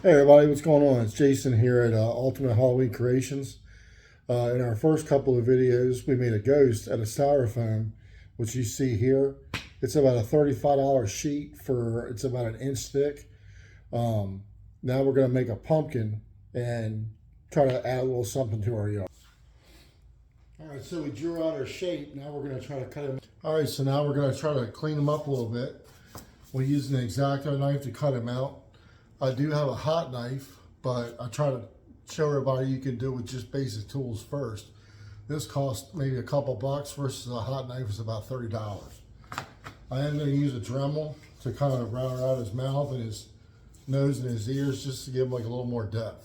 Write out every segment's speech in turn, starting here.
Hey everybody, what's going on? It's Jason here at Ultimate Halloween Creations. In our first couple of videos, we made a ghost out of styrofoam, which you see here. It's about a $35 sheet it's about an inch thick. Now we're going to make a pumpkin and try to add a little something to our yard. All right, so we drew out our shape. Now we're going to try to cut them. All right, so now we're going to try to clean them up a little bit. We're using an X-Acto knife to cut them out. I do have a hot knife, but I try to show everybody you can do it with just basic tools first. This costs maybe a couple bucks versus a hot knife is about $30. I am going to use a Dremel to kind of round out his mouth and his nose and his ears just to give him like a little more depth.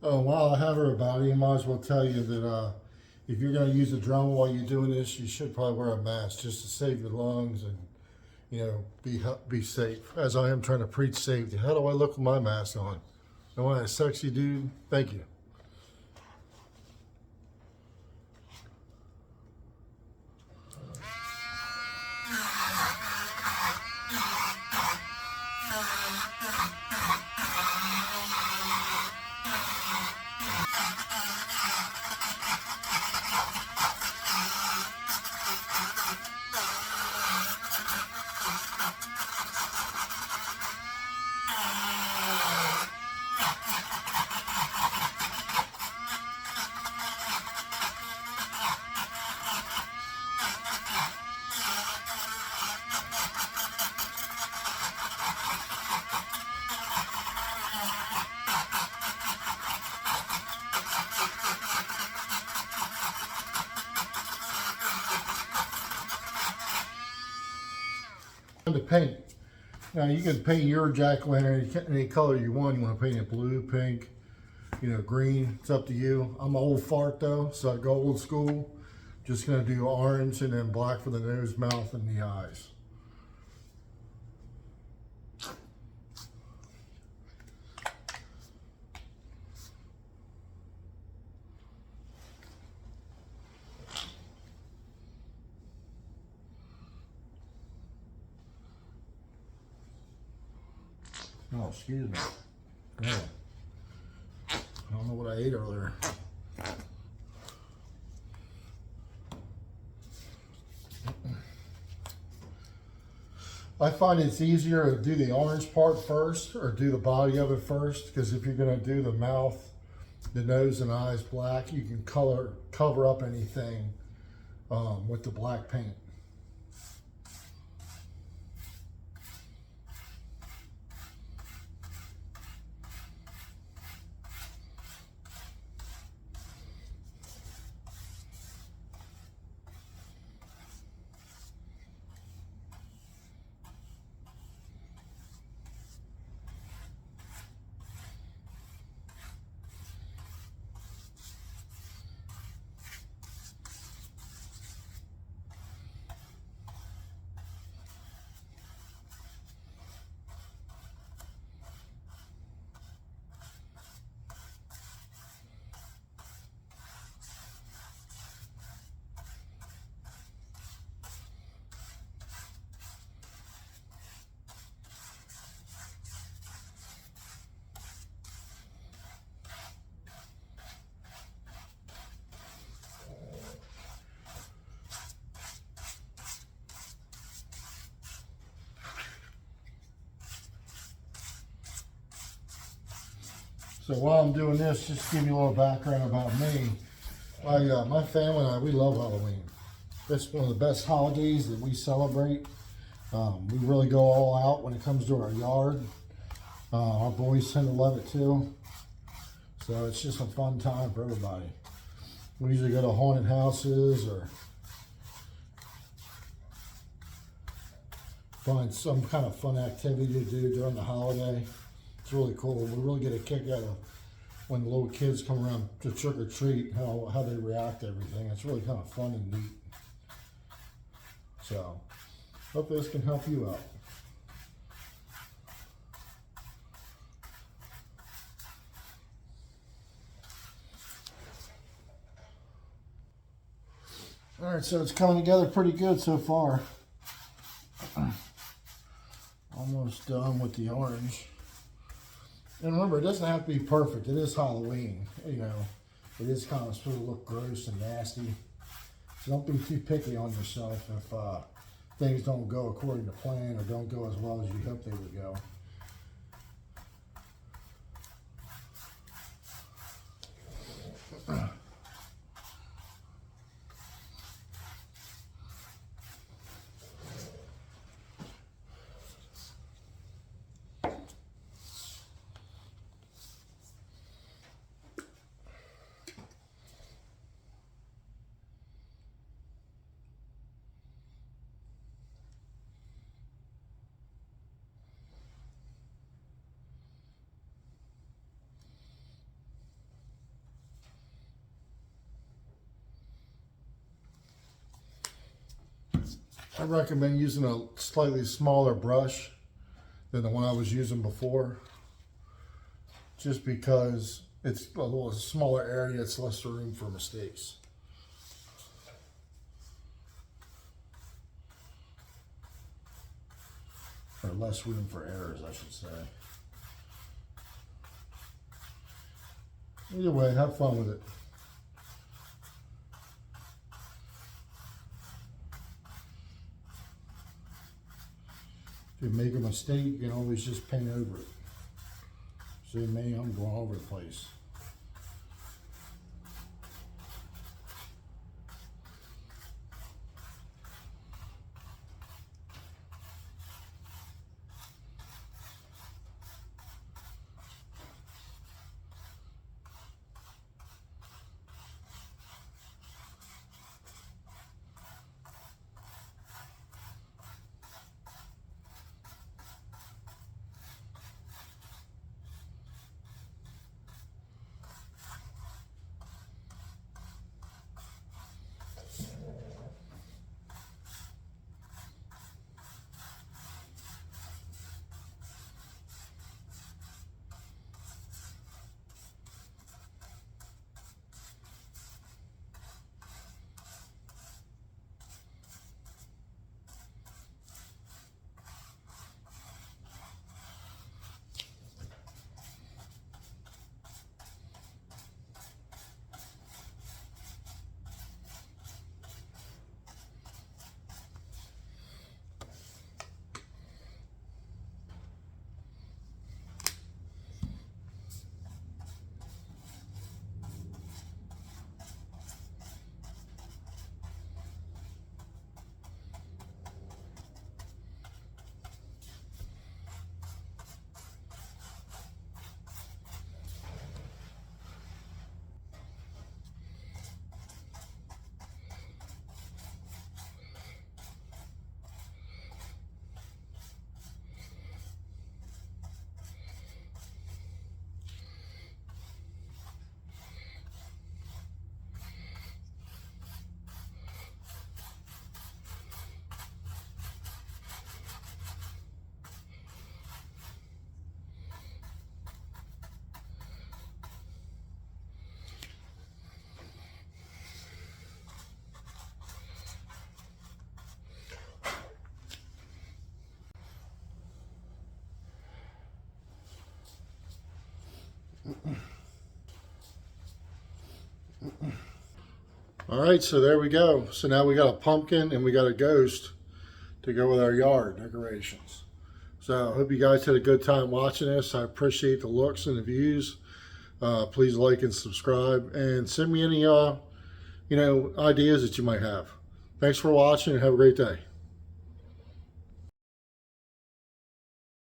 Oh, while I have everybody, I might as well tell you that if you're going to use a Dremel while you're doing this, you should probably wear a mask just to save your lungs and, be safe. As I am trying to preach safety. How do I look with my mask on? Am I a sexy dude? Thank you. To paint. Now you can paint your jack-o'-lantern any color you want. You want to paint it blue, pink, green. It's up to you. I'm an old fart though, so I go old school. Just gonna do orange and then black for the nose, mouth, and the eyes. Oh, excuse me. Yeah. I don't know what I ate earlier. I find it's easier to do the orange part first or do the body of it first, because if you're going to do the mouth, the nose and eyes black, you can cover up anything with the black paint. So while I'm doing this, just to give you a little background about me. My family and I, we love Halloween. It's one of the best holidays that we celebrate. We really go all out when it comes to our yard. Our boys tend to love it too. So it's just a fun time for everybody. We usually go to haunted houses or find some kind of fun activity to do during the holiday. It's really cool. We really get a kick out of when the little kids come around to trick or treat, how they react to everything. It's really kind of fun and neat. So, hope this can help you out. All right, so it's coming together pretty good so far. Almost done with the orange. And remember, it doesn't have to be perfect. It is Halloween, you know. It is kind of supposed to look gross and nasty. So don't be too picky on yourself if things don't go according to plan or don't go as well as you hope they would go. I recommend using a slightly smaller brush than the one I was using before, just because it's a little smaller area, it's less room for mistakes. Or less room for errors, I should say. Either way, have fun with it. If you make a mistake, you can always just paint over it. See me, I'm going all over the place. All right, so there we go. So now we got a pumpkin and we got a ghost to go with our yard decorations. So I hope you guys had a good time watching this. I appreciate the looks and the views. Please like and subscribe and send me any ideas that you might have. Thanks for watching and have a great day.